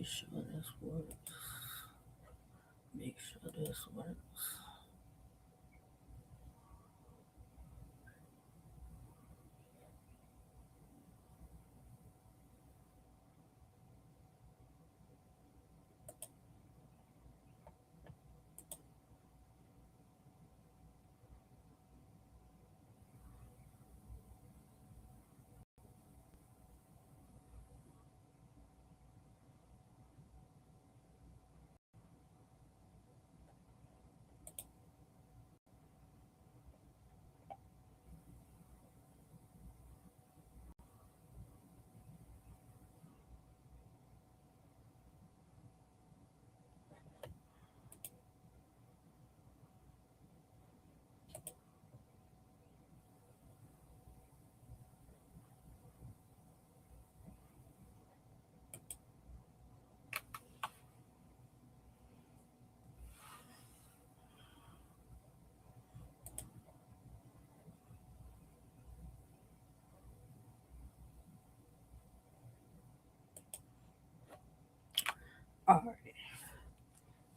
Make sure this works. Make sure this works. All right.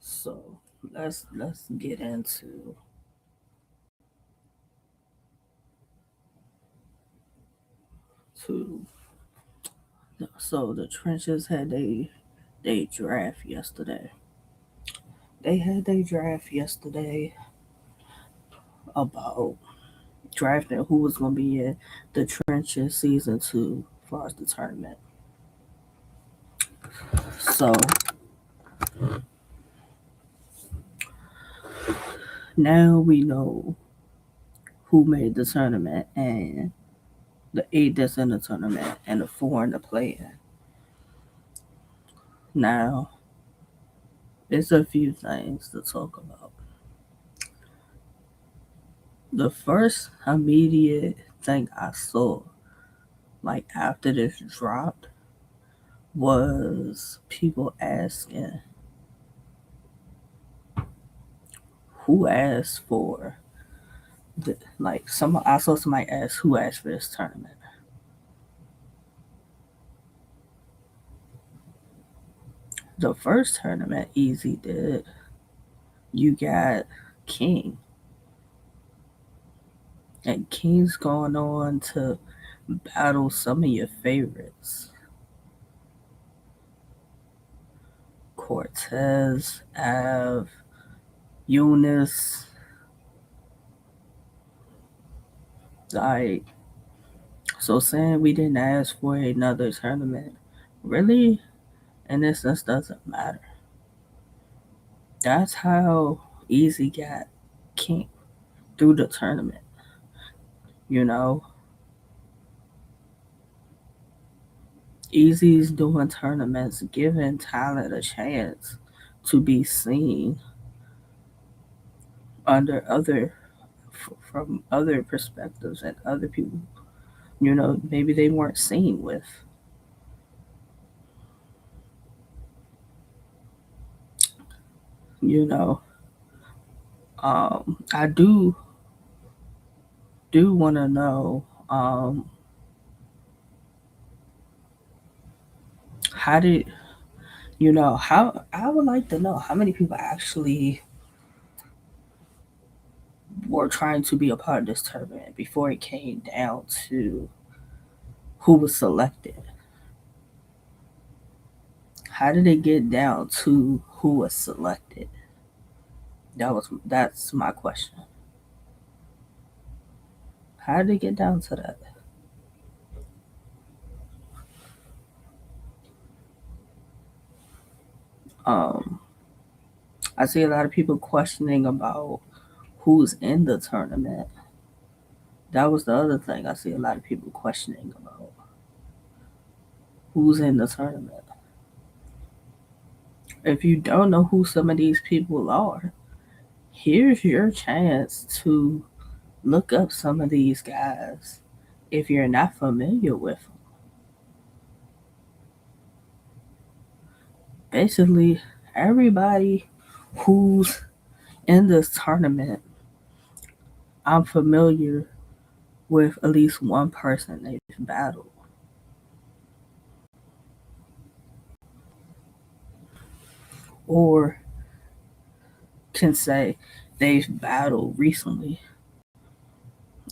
So let's get into to so the trenches had they draft yesterday. They had their draft yesterday about drafting who was gonna be in the trenches season two as far as the tournament. So now we know who made the tournament and the eight that's in the tournament and the four in the play in. Now there's a few things to talk about. The first immediate thing I saw, like after this dropped, was people asking who asked for like some. I saw somebody ask who asked for this tournament. The first tournament Easy did, you got King, and King's going on to battle some of your favorites. Cortez, Av, Eunice, like, so saying we didn't ask for another tournament, really, in this sense, doesn't matter. That's how Easy got King through the tournament, you know? Easy's doing tournaments, giving talent a chance to be seen under other from other perspectives and other people, maybe they weren't seen with. You know, I do want to know how did how I would like to know how many people actually were trying to be a part of this tournament before it came down to who was selected. How did it get down to who was selected? That's my question. How did it get down to that? Um, I see a lot of people questioning about who's in the tournament. That was the other thing I see a lot of people questioning about who's in the tournament. If you don't know who some of these people are, here's your chance to look up some of these guys if you're not familiar with them. Basically, everybody who's in this tournament, I'm familiar with at least one person they've battled. or can say they've battled recently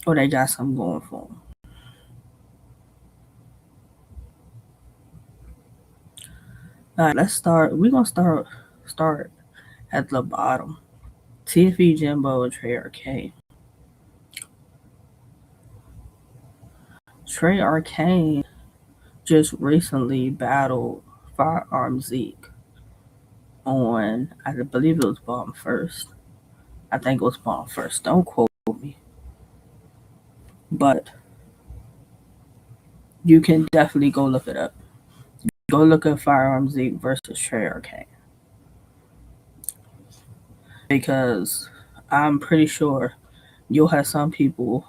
or they got something going for them. All right, let's start. We're gonna start at the bottom. TFE Jimbo and Trey Arcane. Trey Arcane just recently battled Firearm Zeke on, I believe it was Bomb First. I think it was Bomb First. Don't quote me. But you can definitely go look it up. Go look at Firearm Zeke versus Trey Arcane. Because I'm pretty sure you'll have some people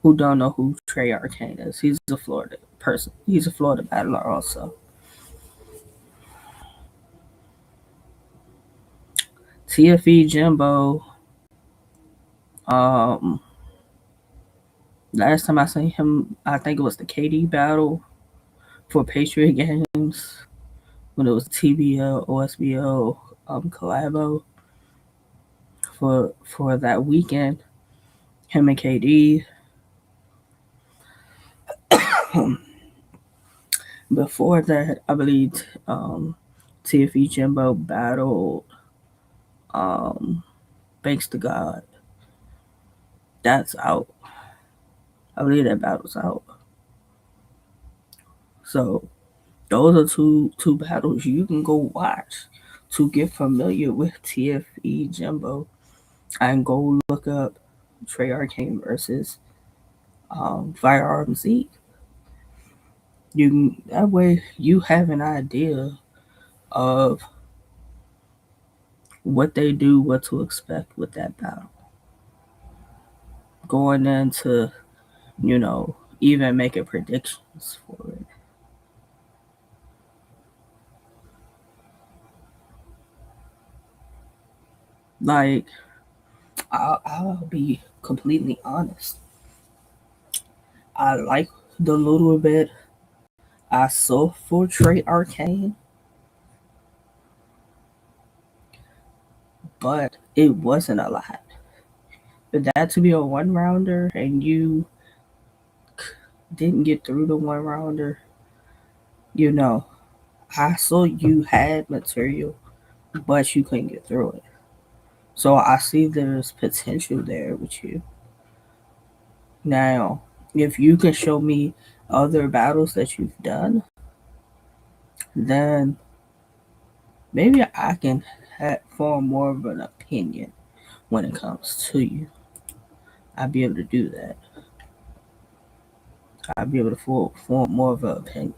who don't know who Trey Arcane is. He's a Florida person. He's a Florida battler also. TFE Jimbo. Um, Last time I seen him, I think it was the KD battle for Patriot Games when it was TBL OSBO collabo for that weekend. Him and KD. Before that, I believe TFE Jimbo battled Thanks to God. That's out. I believe that battle's out. So those are two battles you can go watch to get familiar with TFE Jimbo and go look up Trey Arcane versus Firearm Zeke. You can, that way you have an idea of what they do, what to expect with that battle. Going into, even making predictions for it. Like, I'll be completely honest. I like the little bit I saw for Trey Arcane, but it wasn't a lot. For that to be a one rounder and you didn't get through the one rounder, you know, I saw you had material, but you couldn't get through it. So I see there's potential there with you. Now, if you can show me other battles that you've done, then maybe I can form more of an opinion when it comes to you. I'd be able to do that. I'd be able to form more of an opinion.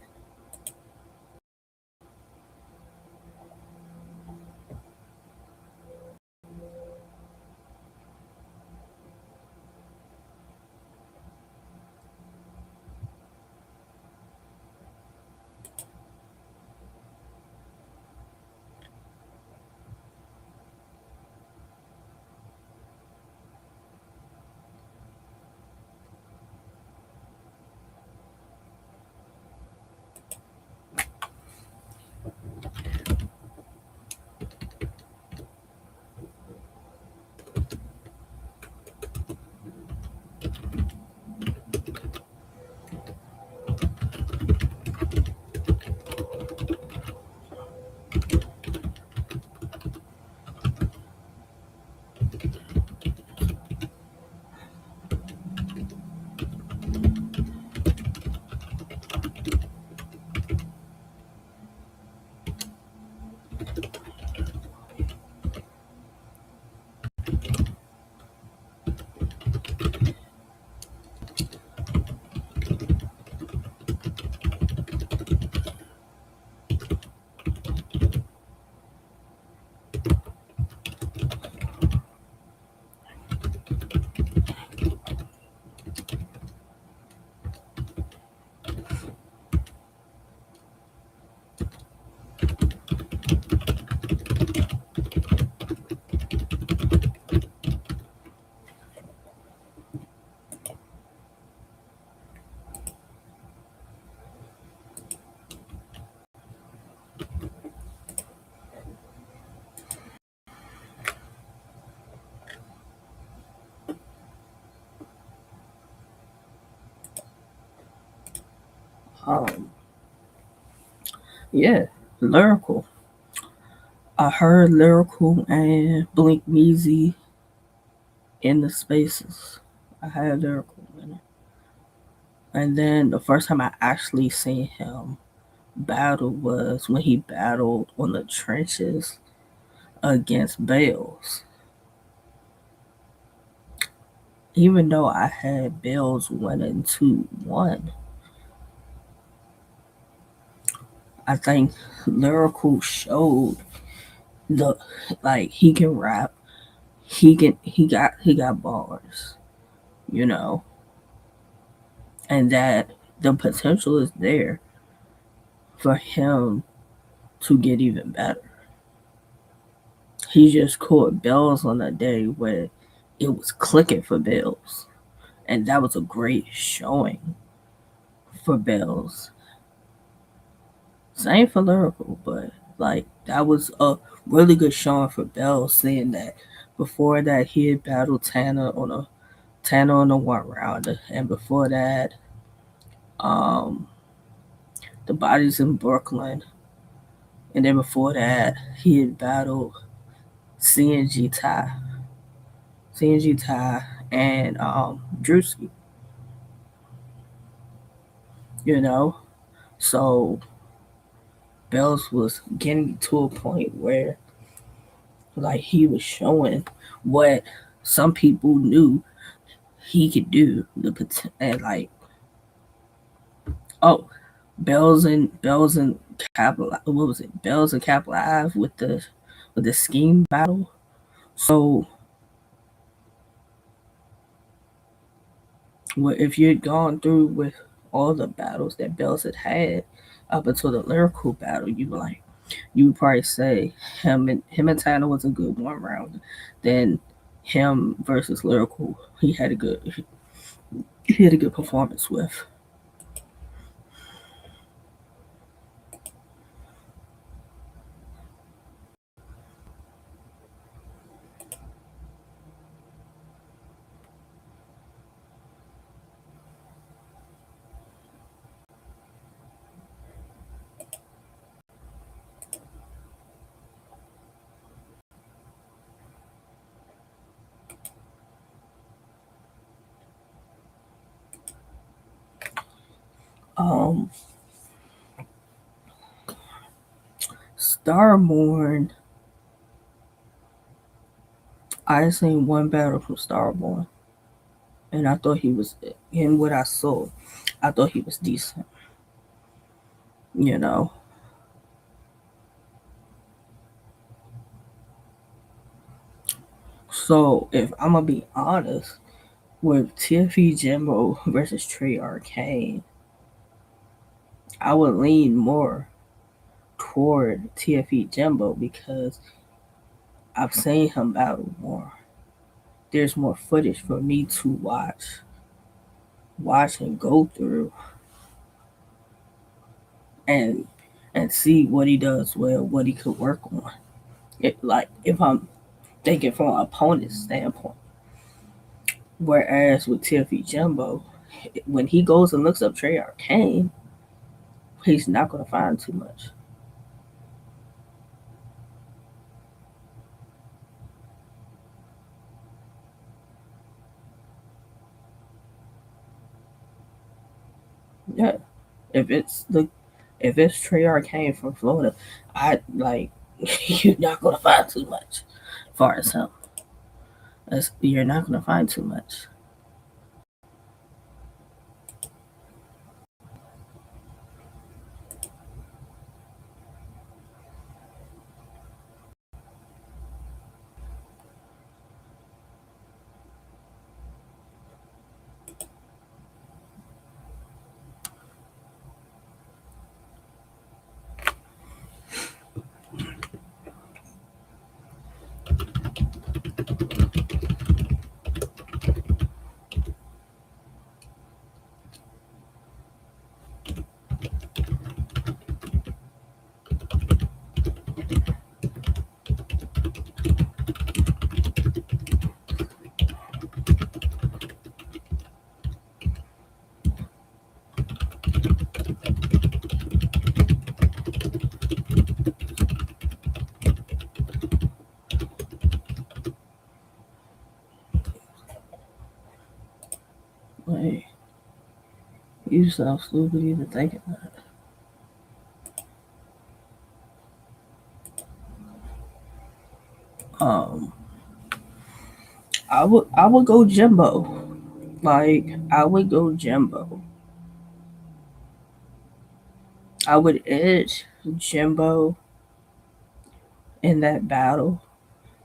Um, yeah, lyrical. I heard lyrical and Blink Meezy in the spaces. I had lyrical in it. And then the first time I actually seen him battle was when he battled on the trenches against Bales. Even though I had Bales winning 2-1, I think lyrical showed the like he can rap, he got bars, you know, and that the potential is there for him to get even better. He just caught Bells on a day where it was clicking for Bells, and that was a great showing for Bells. Same for lyrical, but like that was a really good showing for Bells, seeing that before that he had battled Tanner on a one rounder, and before that, um, the bodies in Brooklyn, and then before that he had battled CNG Ty, CNG Ty, and Drewski. You know, so Bells was getting to a point where like he was showing what some people knew he could do. And like, oh, Bells and Cap, what was it? Bells and Cap Live with the scheme battle. So if you'd gone through with all the battles that Bells had up until the lyrical battle, you would probably say him and Tanner was a good one round. Then him versus lyrical, he had a good performance with. Um, Starborn, I seen one battle from Starborn, and I thought he was in what I saw. I thought he was decent. You know, so if I'm gonna be honest, with TFE Jimbo versus Trey Arcane, I would lean more toward TFE Jimbo because I've seen him battle more. There's more footage for me to watch and go through and see what he does well, what he could work on. Like if I'm thinking from an opponent's standpoint. Whereas with TFE Jumbo, when he goes and looks up Trey Arcane, he's not gonna find too much. Yeah. If it's the if it's Trey Arcane from Florida, I like you're not gonna find too much. As far as him, you're not gonna find too much. You sound stupid even thinking that. Um, I would go Jimbo. Like I would go Jimbo. I would edge Jimbo in that battle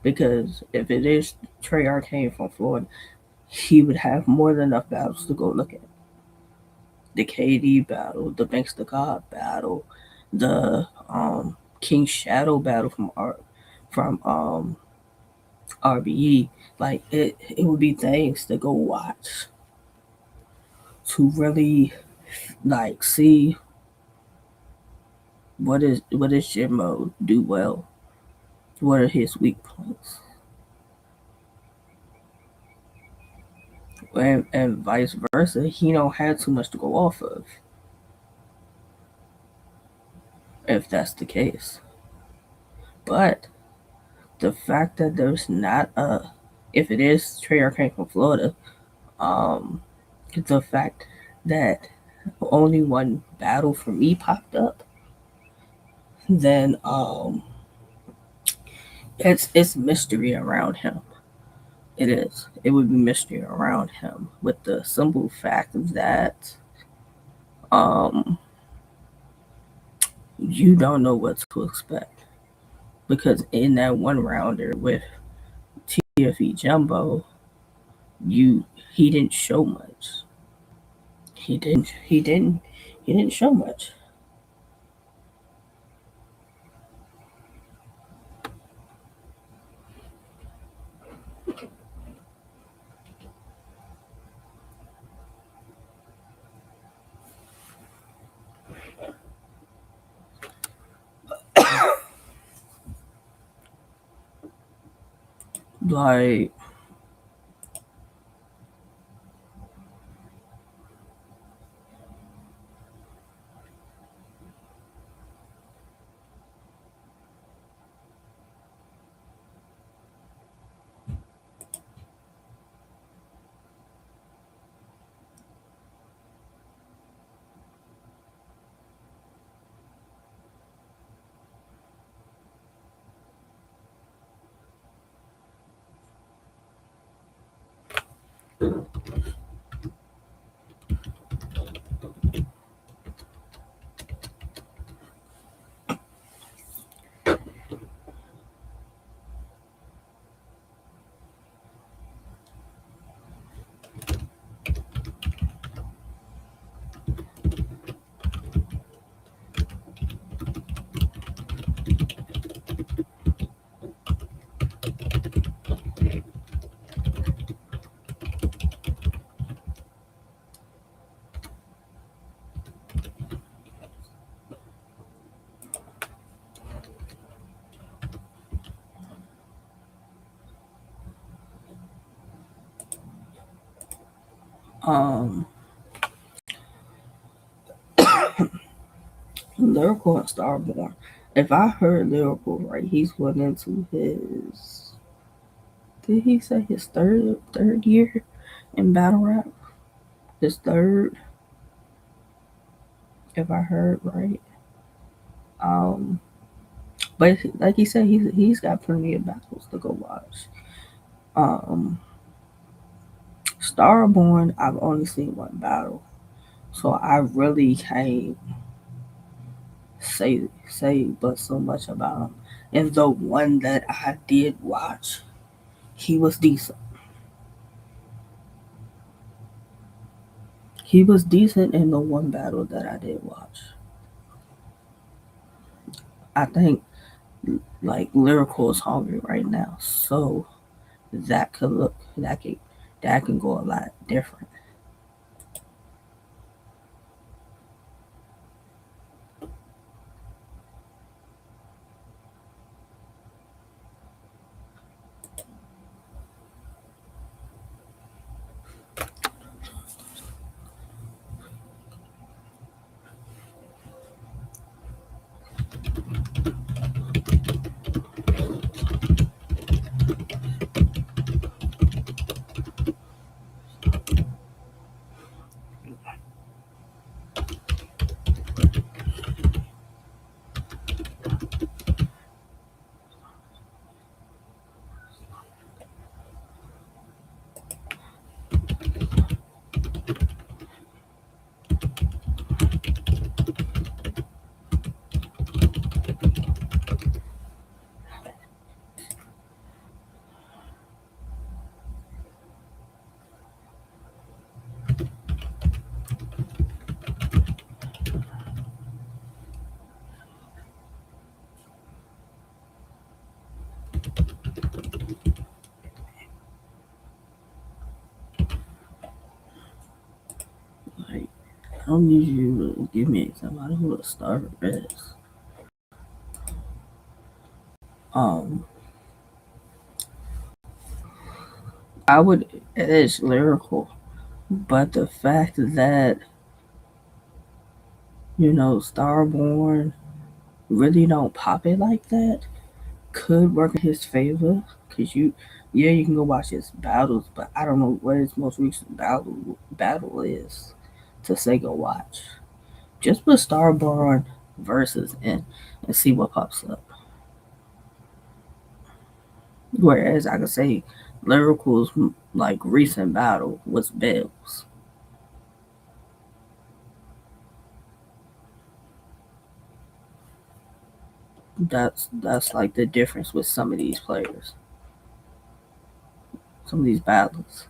because if it is Trey Arcane from Florida, he would have more than enough battles to go look at. The KD battle, the Banks the God battle, the King Shadow battle from RBE. Like it would be things to go watch to really like see what is Jimbo do well. What are his weak points, and vice versa. He don't have too much to go off of if that's the case. But the fact that there's not a, if it is Trey Arcane from Florida, um, the fact that only one battle for me popped up, then it's mystery around him. It is. It would be mystery around him with the simple fact that um you don't know what to expect because in that one rounder with TFE Jumbo, you he didn't show much. He didn't show much. Like um Lyrical and Starborn. If I heard Lyrical right, he's going into his, did he say his third year in battle rap? His third, if I heard right. Um but like he said, he's got plenty of battles to go watch. Um Starborn, I've only seen one battle. So I really can't say but so much about him. And the one that I did watch, he was decent. He was decent in the one battle that I did watch. I think like Lyrical is hungry right now, so that could look that can go a lot different. I don't need you to give me an example. I don't know what a starter is. Um, I would edge lyrical, but the fact that Starborn really don't pop it like that could work in his favor. Cause yeah, you can go watch his battles, but I don't know what his most recent battle is to say go watch. Just put Starborn versus and see what pops up. Whereas I could say Lyrical's like recent battle was Bells. That's like the difference with some of these players, some of these battles.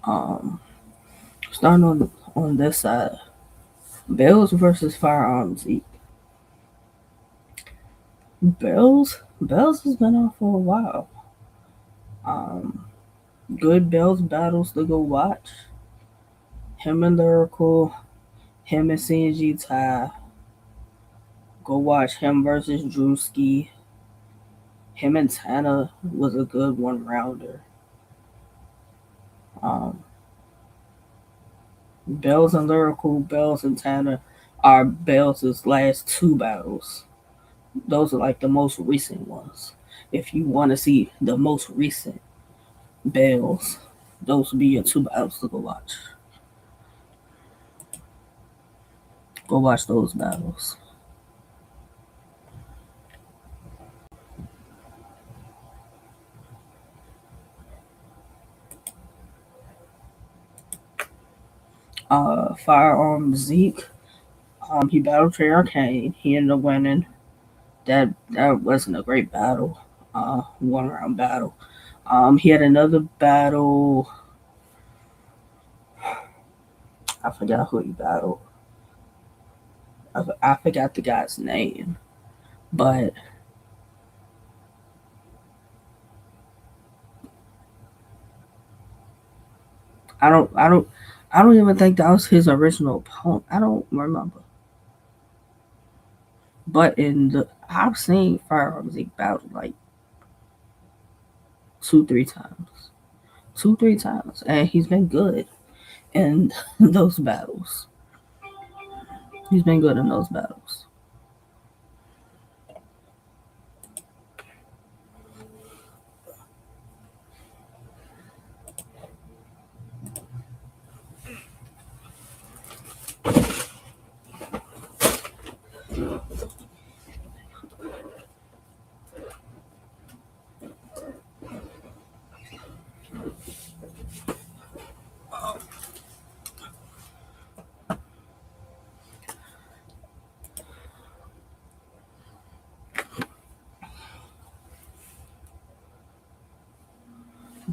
Um, Starting on this side, Bells versus Firearms Zeke. Bells has been out for a while. Um, Good Bells battles to go watch. Him and Lyrical, him and CNG Ty. Go watch him versus Drewski. Him and Tana was a good one rounder. Um, Bells and Lyrical, Bells and Tanner are Bells' last two battles. Those are like the most recent ones. If you want to see the most recent Bells, those would be your two battles to go watch. Go watch those battles. Firearm Zeke, he battled Trey Arcane. He ended up winning. That wasn't a great battle. 1 round battle. He had another battle. I forgot who he battled. I forgot the guy's name, but I don't I don't I don't even think that was his original opponent. I don't remember. But in the I've seen Firearms Zeke battle like 2 3 times. 2 3 times. And he's been good in those battles. He's been good in those battles.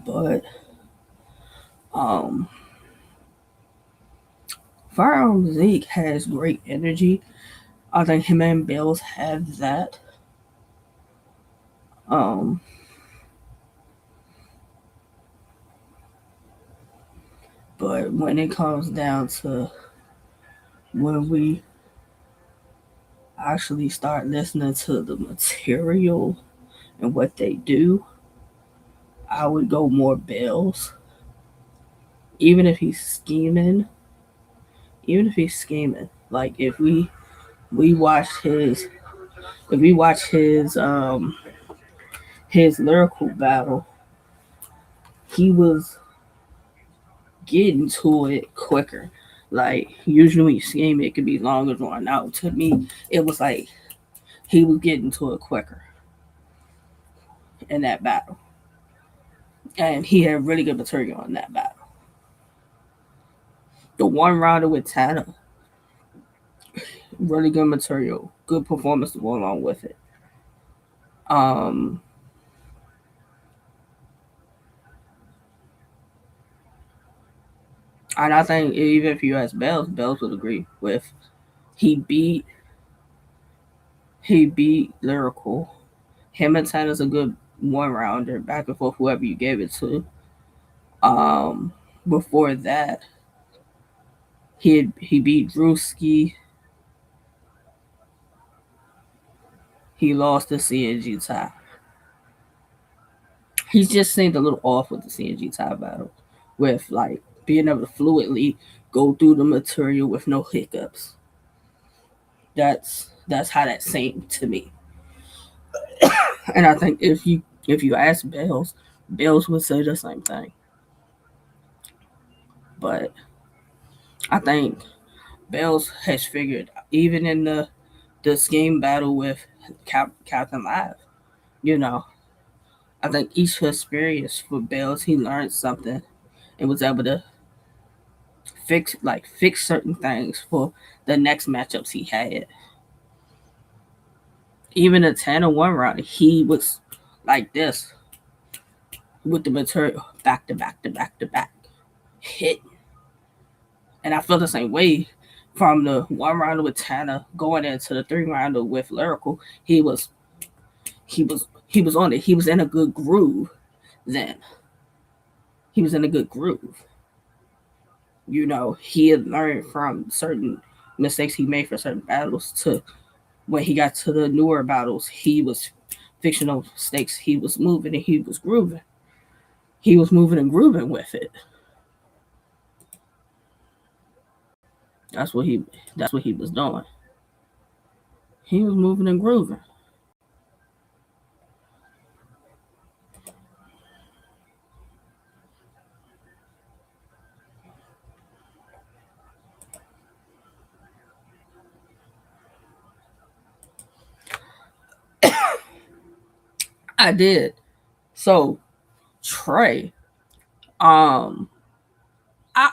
But um Firearms Zeke has great energy. I think him and Bills have that. Um but when it comes down to when we actually start listening to the material and what they do, I would go more Bills. Even if he's scheming, even if he's scheming, like we watched his if we watch his lyrical battle, he was getting to it quicker. Like usually when you scheme, it could be longer drawn out. To me, it was like he was getting to it quicker in that battle, and he had really good material in that battle. The one rounder with Tana, really good material, good performance to go along with it. Um, and I think even if you ask Bells would agree with he beat he beat Lyrical. Him and Tanner's a good one rounder, back and forth, whoever you gave it to. Um, Before that, he beat Drewski. He lost the CNG tie. He's just seemed a little off with the CNG tie battle, with like being able to fluidly go through the material with no hiccups. That's how that seemed to me. And I think if you ask Bells would say the same thing. But I think Bells has figured, even in the scheme battle with Captain Live, you know, I think each experience for Bells, he learned something and was able to fix certain things for the next matchups he had. Even the 10-1 round, he was like this with the material back to back to back to back hit. And I feel the same way from the one rounder with Tanner going into the three rounder with Lyrical. He was on it. He was in a good groove then. He was in a good groove. He had learned from certain mistakes he made for certain battles to when he got to the newer battles, he was fixing those mistakes. He was moving and he was grooving. He was moving and grooving with it. That's what he was doing. He was moving and grooving. I did. So Trey, I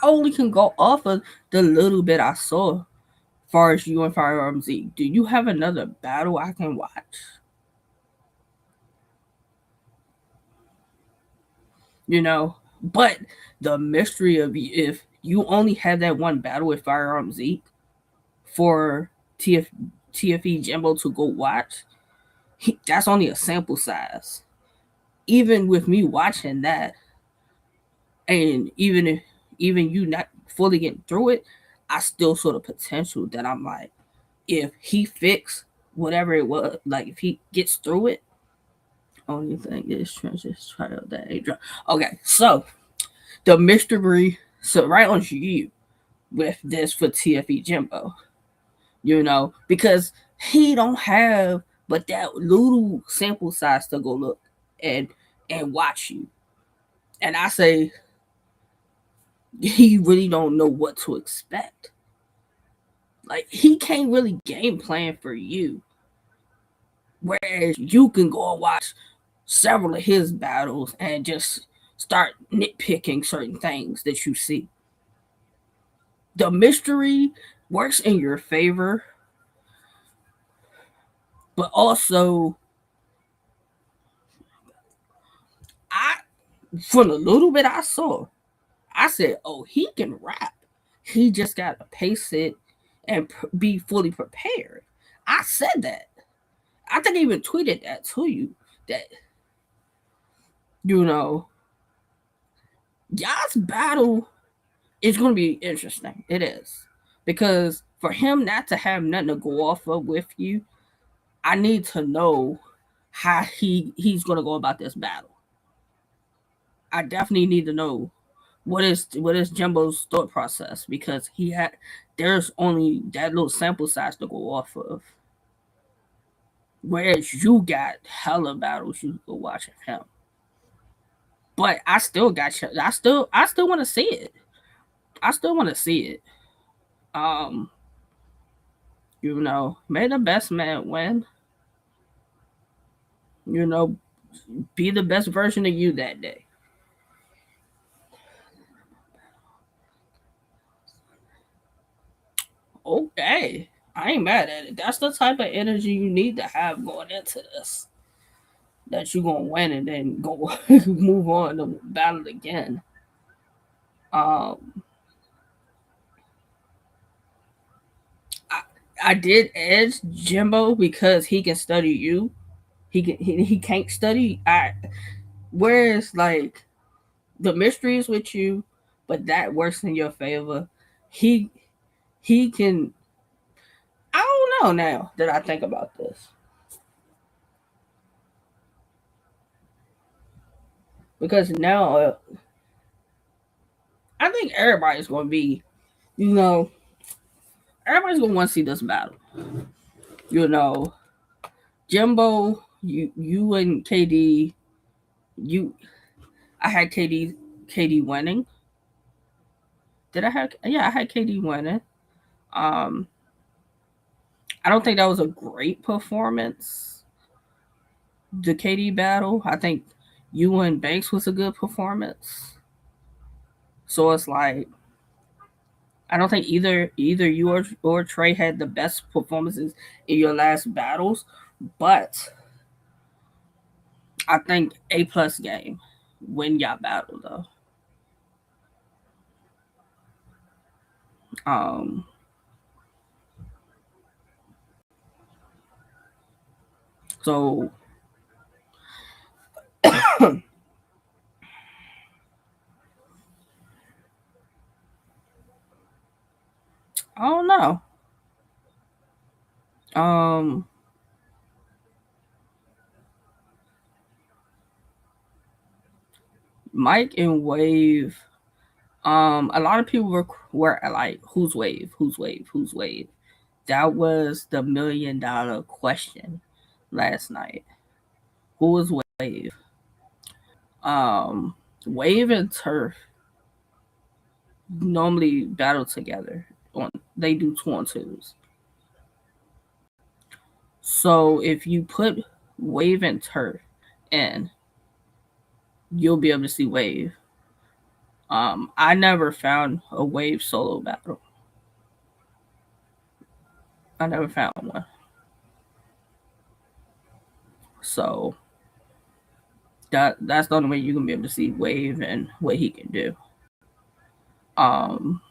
only can go off of the little bit I saw. Far as you and Firearm Z, do you have another battle I can watch? But the mystery of if you only had that one battle with Firearm Z for TFE Jimbo to go watch, that's only a sample size. Even with me watching that, and even you not fully getting through it, I still saw the potential that I'm like, if he fix whatever it was, like if he gets through it, only thing is trenches trial that ain't dry. Okay, so the mystery, so right on you with this for TFE Jimbo, because he don't have but that little sample size to go look and watch you. And I say he really don't know what to expect. Like he can't really game plan for you. Whereas you can go and watch several of his battles and just start nitpicking certain things that you see. The mystery works in your favor, but also I from the little bit I saw, I said, "Oh, he can rap. He just got to pace it and be fully prepared." I said that. I think I even tweeted that to you. That you know, y'all's battle is going to be interesting. It is because for him not to have nothing to go off of with you, I need to know how he's going to go about this battle. I definitely need to know what is Jumbo's thought process because there's only that little sample size to go off of. Whereas you got hella battles you go watch of him. But I still got you. I still want to see it. I still want to see it. Um, may the best man win. You know, be the best version of you that day. Okay. I ain't mad at it. That's the type of energy you need to have going into this. That you gonna win and then go move on to battle again. Um, I, I did edge Jimbo because he can study you. He can't study. Whereas like the mystery is with you, but that works in your favor. He he can. I don't know now that I think about this because now I think everybody's going to be, you know, everybody's going to want to see this battle. You know, Jimbo, you and KD, you I had KD winning. Did I have? Yeah, I had KD winning. Um, I don't think that was a great performance. The KD battle, I think you and Banks was a good performance. So it's like I don't think either you or Trey had the best performances in your last battles, but I think A+ game when y'all battle though. Um, so I don't know. Um, Mike and Wave. A lot of people were like, "Who's Wave? Who's Wave? Who's Wave?" That was the $1 million question last night. Who was Wave? Um, Wave and Turf normally battle together. They do 2-on-2s. So if you put Wave and Turf in, you'll be able to see Wave. I never found a Wave solo battle. I never found one. So that's the only way you're gonna be able to see Wave and what he can do. Um,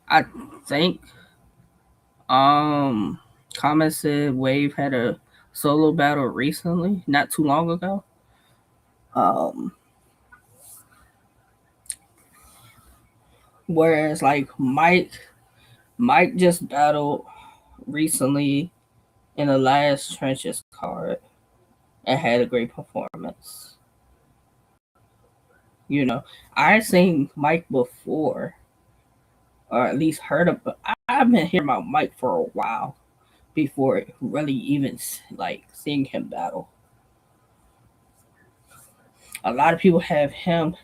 I think um comment said Wave had a solo battle recently, not too long ago. Um, whereas like Mike just battled recently in the last trenches card and had a great performance. You know, I seen Mike before, or at least heard of. I've been hearing about Mike for a while before really even like seeing him battle. A lot of people have him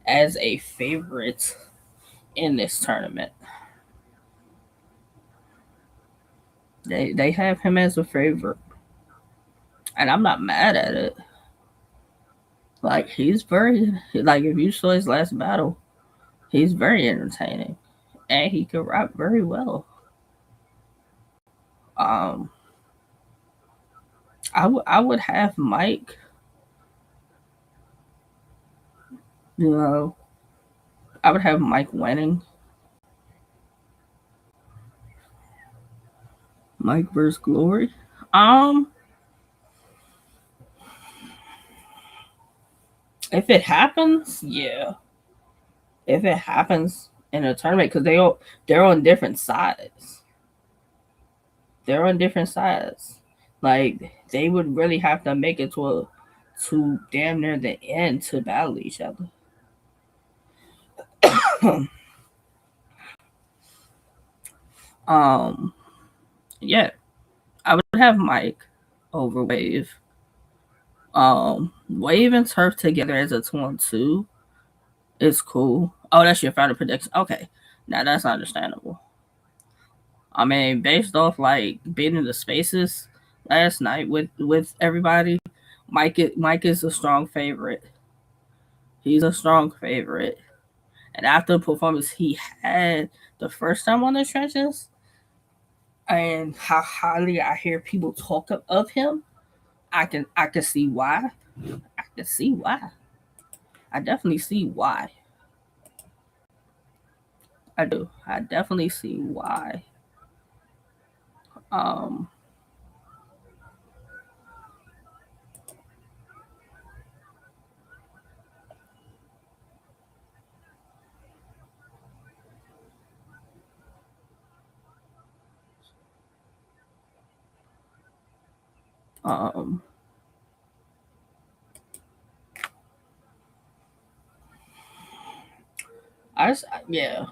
as a favorite in this tournament. They have him as a favorite, and I'm not mad at it. Like he's very like if you saw his last battle, he's very entertaining, and he can rap very well. Um, I would have Mike. You know, I would have Mike winning. Mike versus Glory. Um, if it happens, yeah. If it happens in a tournament, because they're on different sides. They're on different sides. Like they would really have to make it to damn near the end to battle each other. um, yeah, I would have Mike over Wave. Wave and Turf together as a 2-on-2 is cool. Oh, that's your final prediction. Okay, now that's understandable. I mean, based off like being in the spaces last night with everybody, Mike is a strong favorite. He's a strong favorite, And after the performance he had the first time on the trenches, and how highly I hear people talk of him, I can see why. I can see why. I definitely see why. I do. I definitely see why. Um, um, yeah.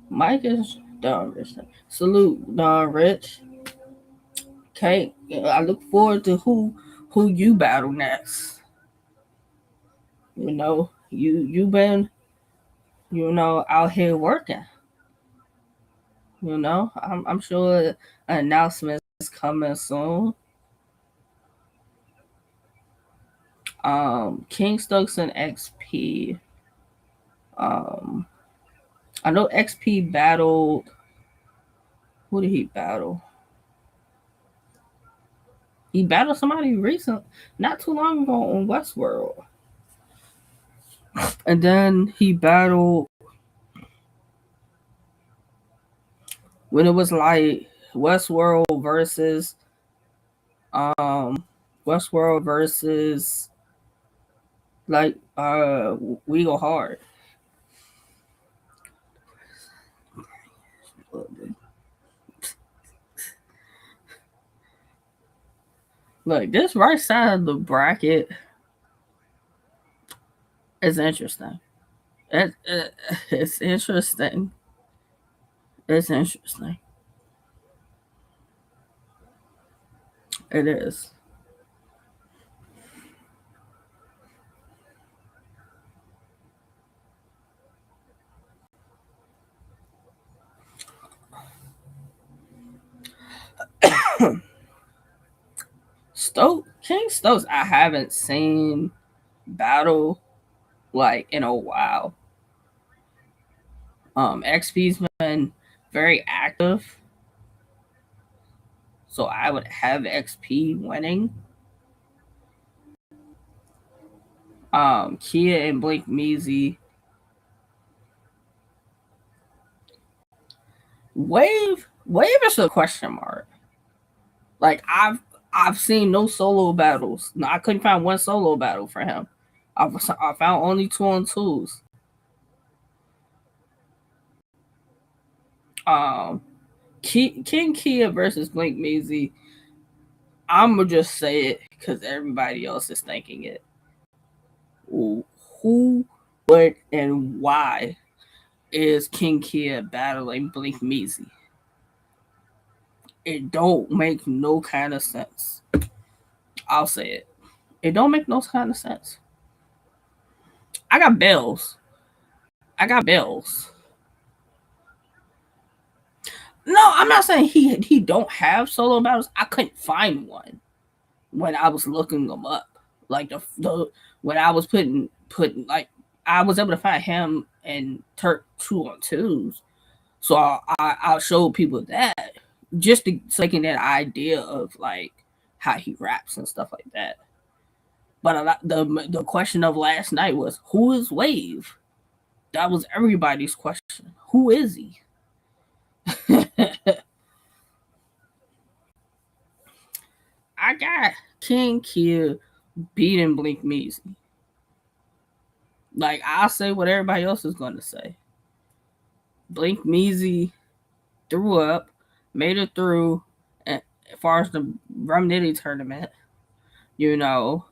Mike is Don Rich. Salute Don Rich. Okay, I look forward to who you battle next. You've been out here working. I'm sure an announcement is coming soon. King Stokes and XP. Um, I know XP battled. Who did he battle? He battled somebody recent, not too long ago on Westworld, and then he battled when it was like Westworld versus um Westworld versus like We Go Hard. Look, this right side of the bracket is interesting. It's interesting. It's interesting. It is. King Stokes, I haven't seen battle like in a while. XP's been very active, so I would have XP winning. Kia and Blake Measy. Wave is a question mark. Like I've seen no solo battles. No, I couldn't find one solo battle for him. I found only 2-on-2s. Um, King Kia versus Blake Measy. I'm gonna just say it because everybody else is thinking it. Who, what, and why is King Kia battling Blake Measy? It don't make no kind of sense. I'll say it. It don't make no kind of sense. I got bills. I got bills. No, I'm not saying he don't have solo battles. I couldn't find one when I was looking them up. Like the when I was putting like I was able to find him and Turk 2-on-2s. So I'll show people that just to taking that idea of like how he raps and stuff like that. But the question of last night was who is Wave? That was everybody's question. Who is he? I got King Kia beating Blink Measy. Like I'll say what everybody else is gonna say. Blink Measy threw up, made it through as far as the Rum Nitty tournament, you know.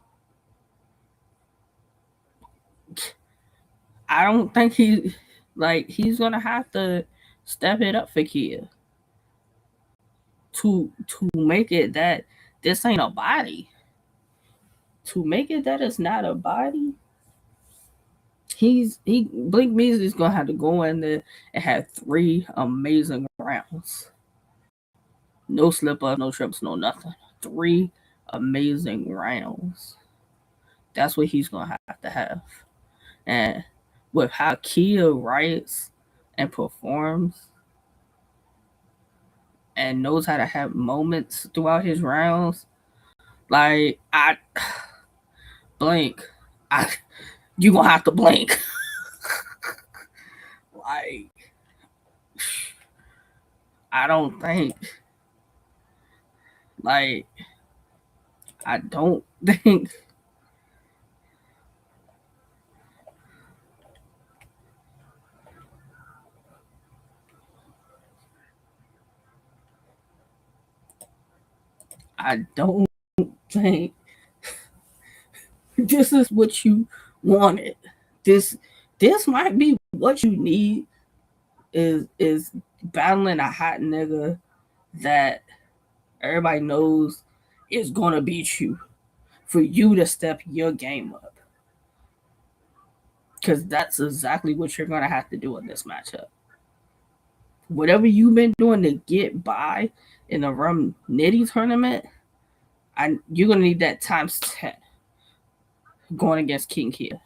I don't think he's gonna have to step it up for Kia to make it that this ain't a body. To make it that it's not a body, he Blink Measy is gonna have to go in there and have 3 amazing rounds. No slip ups, no trips, no nothing. 3 amazing rounds. That's what he's gonna have to have. And with how Kia writes and performs and knows how to have moments throughout his rounds. Like I blink, I you gonna have to blink. Like I don't think, like I don't think I don't think this is what you wanted. This this might be what you need is battling a hot nigga that everybody knows is gonna beat you for you to step your game up. Because that's exactly what you're gonna have to do in this matchup. Whatever you've been doing to get by in the Rum Nitty tournament, you're gonna need that times 10 going against King Kia.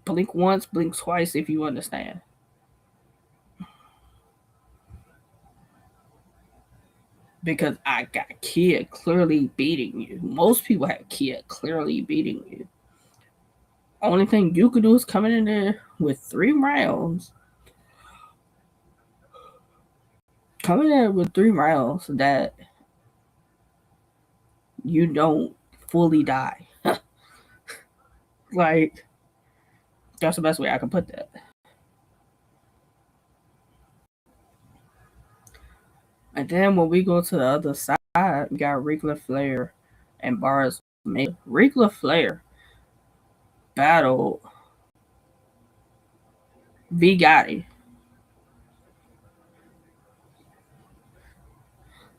Blink once, blink twice if you understand. Because I got Kia clearly beating you. Most people have Kia clearly beating you. Only thing you could do is come in there with 3 rounds. Come in there with 3 rounds that you don't fully die. Like, that's the best way I can put that. And then when we go to the other side, we got Ric Flair and Bars Mania. Ric Flair battled V Gotti.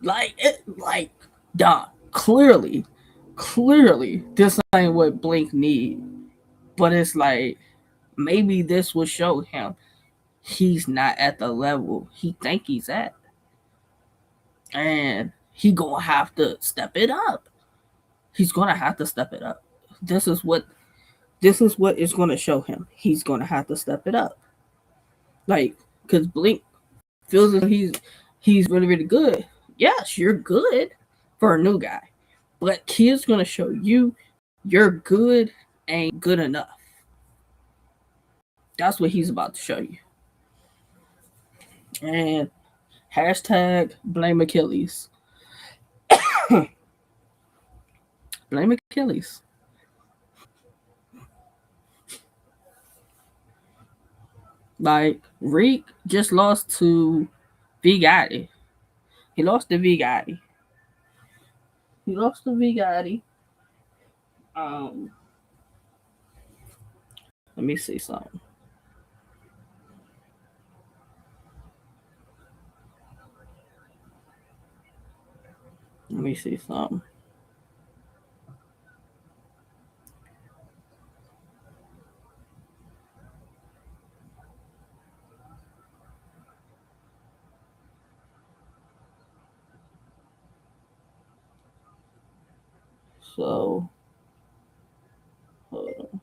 Like, duh, clearly, this ain't what Blink need. But it's like, maybe this will show him he's not at the level he think he's at. And he gonna have to step it up. He's gonna have to step it up. This is what is gonna show him. He's gonna have to step it up. Like, cause Blink feels like he's really, really good. Yes, you're good for a new guy. But Kid's gonna show you you're good ain't good enough. That's what he's about to show you. And hashtag blame Achilles. Blame Achilles. Like, Reek just lost to V Gotti. He lost to V Gotti. He lost to V Gotti. Um, Let me see something. Let me see something. So, hold on.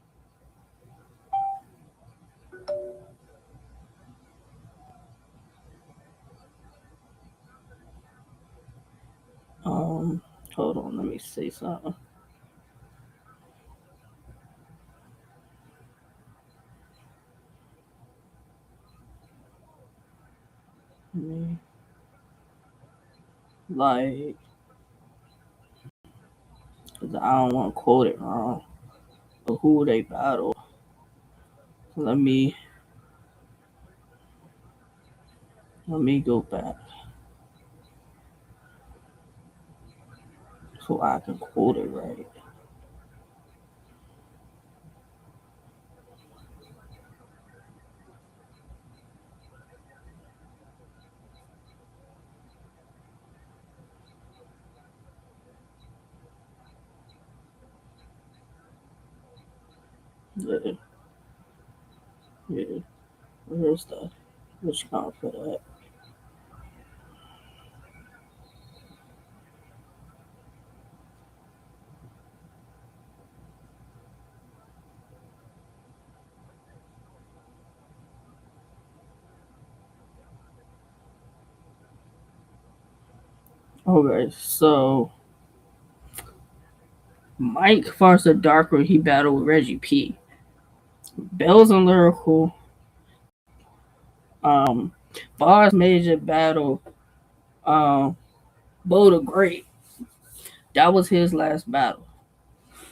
Hold on. Let me see something. Like, cause I don't want to quote it wrong. But who they battle? Let me go back so I can quote it right. Yeah, yeah. Where's the which count for that? Okay, so Mike Farsa Darker, he battled Reggie P. Bells and Lyrical, um, Bars Major battle, um, Bo the Great. That was his last battle,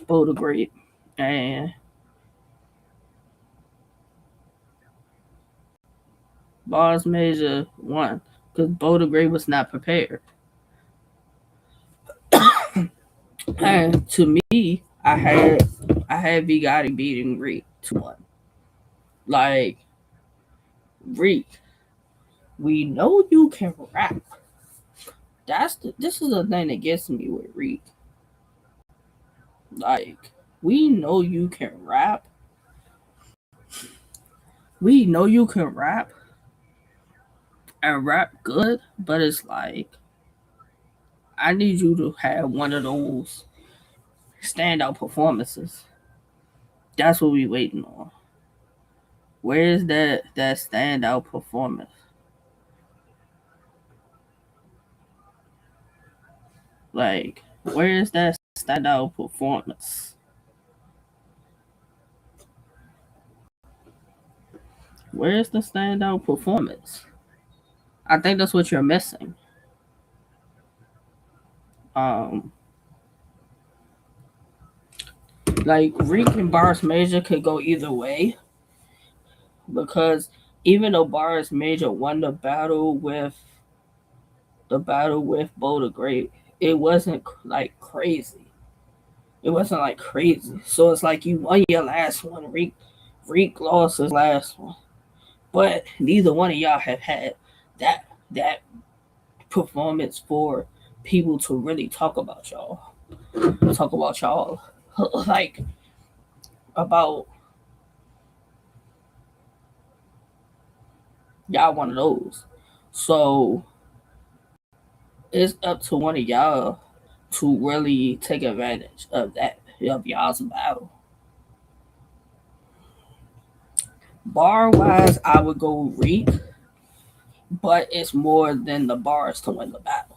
Bo the Great. And Bars Major won because Bo the Great was not prepared. And to me, I had Bugatti beating Reek 2-1. Like Reek, we know you can rap. This is the thing that gets me with Reek. Like, we know you can rap. We know you can rap and rap good, but it's like I need you to have one of those standout performances. That's what we waiting on. Where's that standout performance? Like, where's that standout performance? Where's the standout performance? I think that's what you're missing. Um, like Reek and Bars Major could go either way because even though Bars Major won the battle with Bo the Great, it wasn't like crazy. It wasn't like crazy. So it's like you won your last one. Reek lost his last one. But neither one of y'all have had that performance for people to really talk about y'all. Talk about y'all like about y'all one of those. So it's up to one of y'all to really take advantage of that of y'all's battle. Bar wise, I would go Reek, but it's more than the bars to win the battle.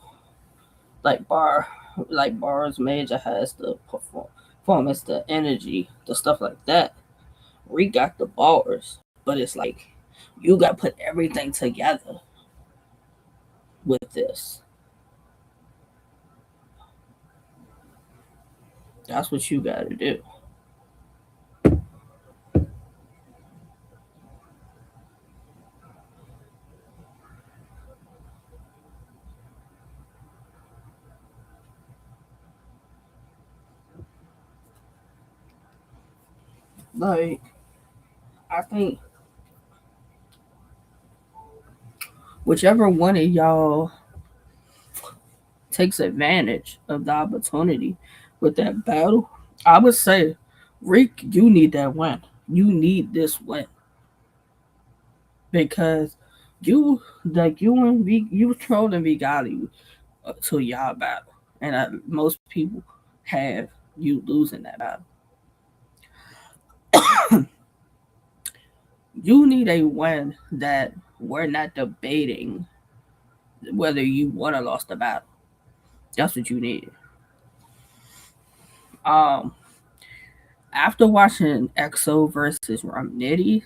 Like bars major has the performance, the energy, the stuff like that. Reek got the bars, but it's like you got to put everything together with this. That's what you got to do. Like I think whichever one of y'all takes advantage of the opportunity with that battle, I would say, Rick, you need that win. You need this win because you trolling Vigali to y'all battle, and most people have you losing that battle. You need a win that we're not debating whether you won or lost the battle. That's what you need. Um, After watching EXO versus Romnitty,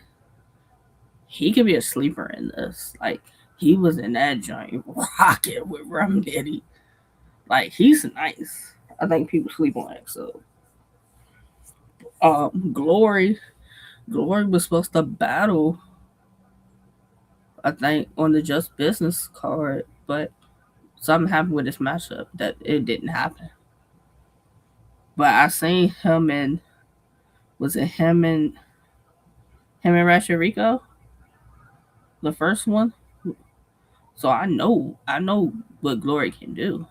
he could be a sleeper in this. Like he was in that joint rocking with Romnitty. Like he's nice. I think people sleep on EXO. Glory was supposed to battle, I think, on the Just Business card, but something happened with this matchup that it didn't happen. But I seen him and was it him and Ratchet Rico, the first one. So I know what Glory can do.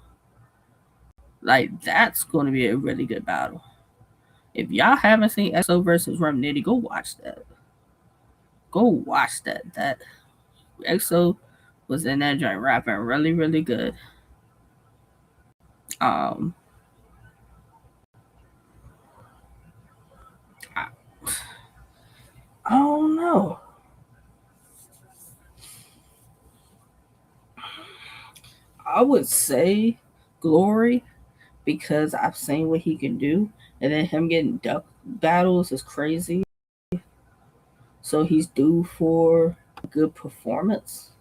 Like that's going to be a really good battle. If y'all haven't seen EXO versus Rum Nitty, go watch that. Go watch that. That EXO was in that joint rapping really really good. Um, I, I don't know. I would say glory because I've seen what he can do, and then him getting duck battles is crazy. So he's due for a good performance,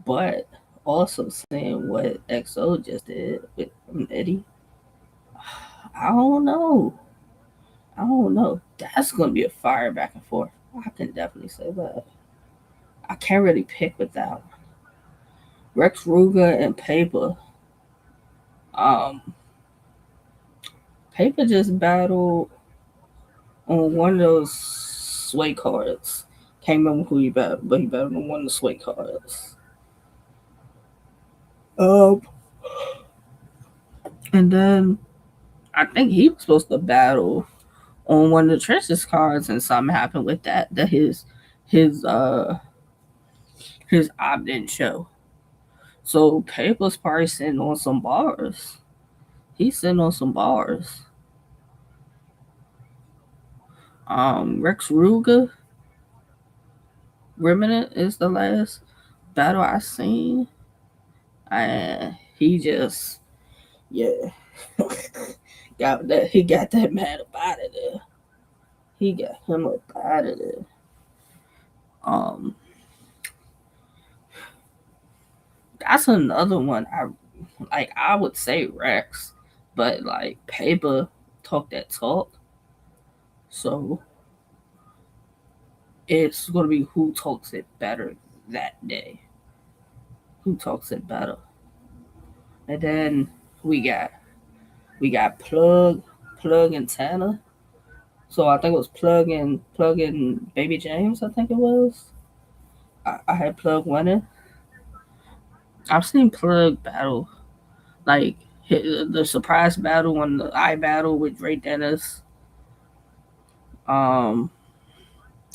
but also seeing what XO just did with Eddie, I don't know. I don't know. That's gonna be a fire back and forth. I can definitely say that. I can't really pick with that one. Rex Ruger and Paper. Um, Paper just battled on one of those sway cards. Can't remember who he battled, but he battled on one of the sway cards. Um, and then I think he was supposed to battle on one of the trenches cards, and something happened with that. That his his op didn't show. So Paper's probably sitting on some bars. He's sitting on some bars. Rex Ruger, Remnant is the last battle I seen, and he just yeah got that. He got that man up out of there. He got him up out of there. Um, that's another one. I would say Rex, but like Paper talk that talk, so it's gonna be who talks it better that day. Who talks it better, and then we got we got Plug and Tanner. So I think it was Plug and Baby James. I think it was. I had Plug winning. I've seen Plug battle like the surprise battle and the eye battle with Ray Dennis. Um,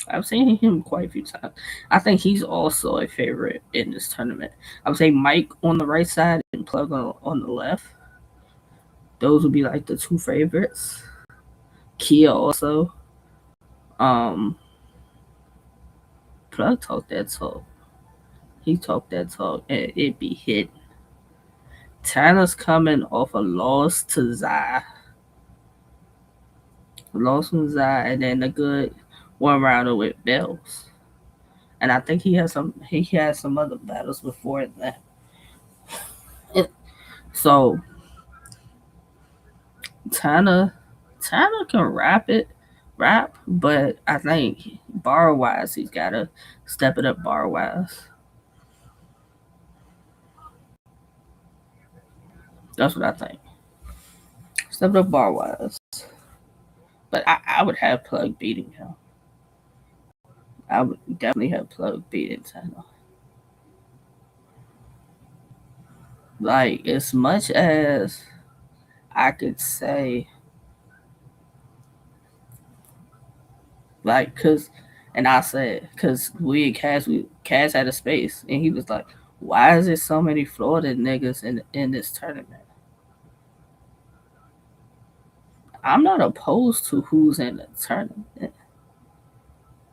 I've seen him quite a few times. I think he's also a favorite in this tournament. I would say Mike on the right side and Plug on the left. Those would be like the two favorites. Kia also. Um, Plug talked that talk. He talked that talk and it be hit. Tanner's coming off a loss to Zai. Lost to Zai and then a good one rounder with Bells. And I think he had some other battles before that. So Tanner can rap, but I think bar wise he's gotta step it up bar wise. That's what I think. Step it up bar wise. But I would have Plug beating him. I would definitely have Plug beating Tanner. Like as much as I could say, like, and I said, Cass had a space, and he was like, "Why is there so many Florida niggas in this tournament?" I'm not opposed to who's in the tournament.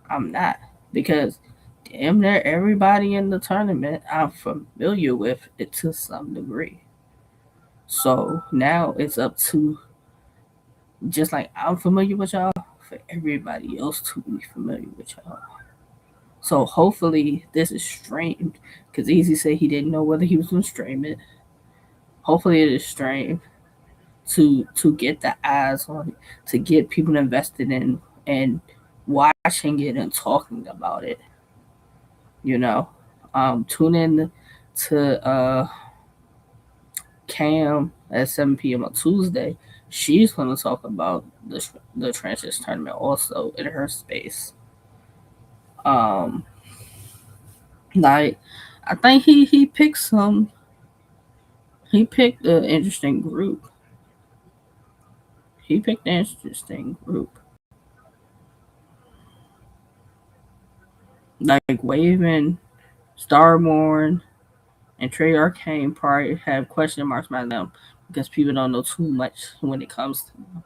I'm not because damn near everybody in the tournament I'm familiar with it to some degree. So now it's up to just like I'm familiar with y'all for everybody else to be familiar with y'all. So hopefully this is streamed because Easy said he didn't know whether he was gonna stream it. Hopefully it is streamed to get the eyes on it, to get people invested in and watching it and talking about it. You know, tune in to Cam at 7 p.m. on Tuesday. She's going to talk about the trenches tournament also in her space. Like I think he picked some. He picked an interesting group. Like Waven, Starborn, and Trey Arcane probably have question marks by them because people don't know too much when it comes to them.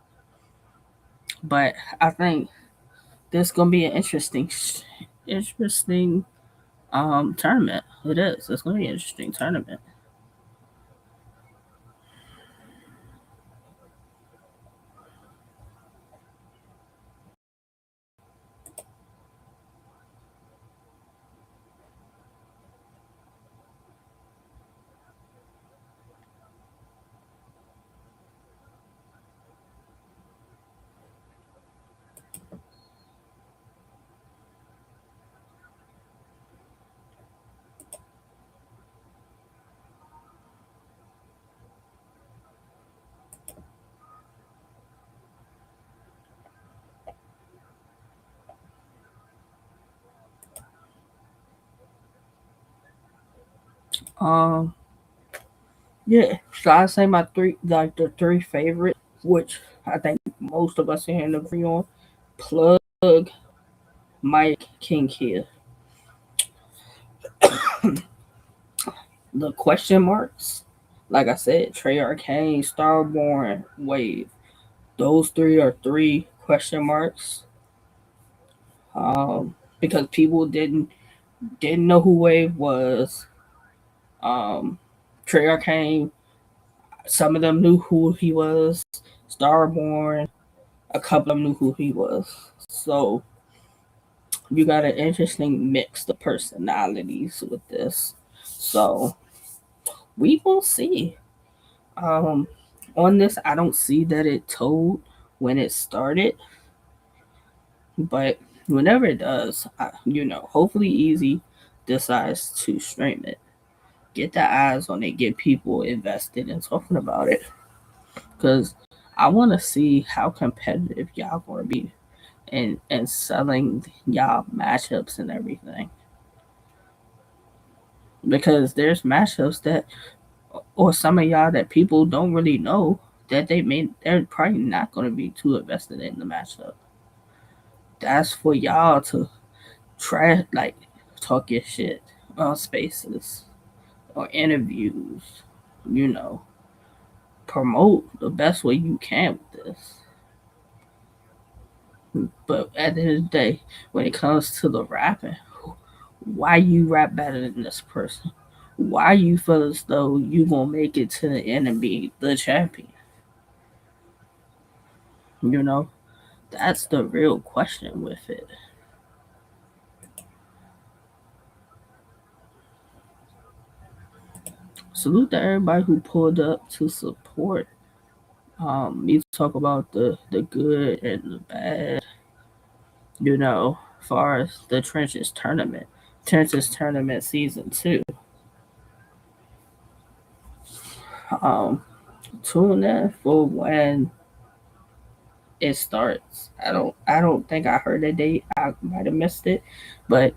But I think this gonna be an interesting tournament. It is. It's gonna be an interesting tournament. Um, yeah. So I say my three, like the three favorites, which I think most of us in here agree on: Plug, Mike, King Kid. The question marks, like I said, Trey Arcane, Starborn, Wave. Those three are three question marks. Because people didn't know who Wave was. Um, Trey Arcane, some of them knew who he was. Starborn, a couple of them knew who he was. So you got an interesting mix of personalities with this. So we will see. Um, on this, I don't see that it told when it started, but whenever it does, hopefully Easy decides to stream it, get the eyes on it, get people invested in talking about it, because I want to see how competitive y'all gonna be and selling y'all matchups and everything. Because there's matchups that, or some of y'all that people don't really know that they're probably not going to be too invested in the matchup. That's for y'all to try, like, talk your shit on spaces or interviews, you know, promote the best way you can with this. But at the end of the day, when it comes to the rapping, why you rap better than this person? Why you feel as though you gonna make it to the end and be the champion? You know, that's the real question with it. Salute to everybody who pulled up to support. You talk about the good and the bad. As far as the Trenches tournament season 2. Um, tune in for when it starts. I don't think I heard a date. I might have missed it, but